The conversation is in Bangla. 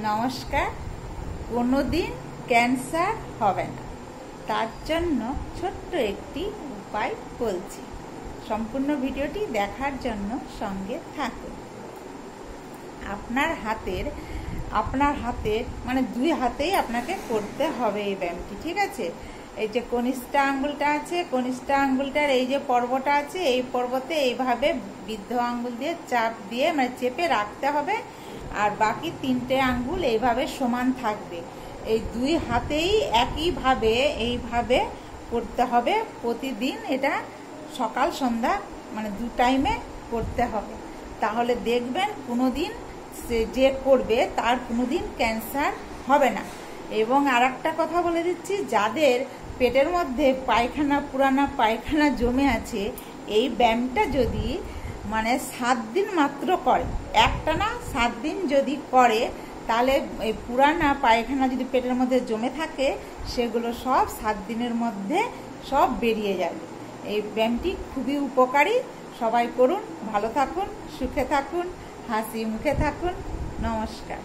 নমস্কার। কোনোদিন ক্যান্সার হবে না, তার জন্য ছোট্ট একটি উপায় বলছি। সম্পূর্ণ ভিডিওটি দেখার জন্য সঙ্গে থাকুন। আপনার হাতের মানে দুই হাতেই আপনাকে করতে হবে এই ব্যায়ামটি, ঠিক আছে? এই যে কনিষ্ঠা আঙ্গুলটা আছে, কনিষ্ঠা আঙ্গুলটার এই যে পর্বটা আছে, এই পর্বতে এইভাবে বৃদ্ধ আঙ্গুল দিয়ে চাপ দিয়ে মানে চেপে রাখতে হবে, আর বাকি তিনটে আঙ্গুল এইভাবে সমান থাকবে। এই দুই হাতেই একইভাবে এইভাবে করতে হবে প্রতিদিন। এটা সকাল সন্ধ্যা মানে দু টাইমে করতে হবে। তাহলে দেখবেন কোনোদিন যে করবে তার কোনোদিন ক্যান্সার হবে না। এবং আর একটা কথা বলে দিচ্ছি, যাদের পেটের মধ্যে পুরানা পায়খানা জমে আছে, এই ব্যায়ামটা যদি মানে 7 দিন মাত্র করে, একটানা 7 দিন যদি করে, তাহলে এই পুরানা পায়খানা যদি পেটের মধ্যে জমে থাকে, সেগুলো সব 7 দিনের মধ্যে সব বেরিয়ে যাবে। এই ব্যায়ামটি খুবই উপকারী। সবাই করুন, ভালো থাকুন, সুখে থাকুন, হাসি মুখে থাকুন। নমস্কার।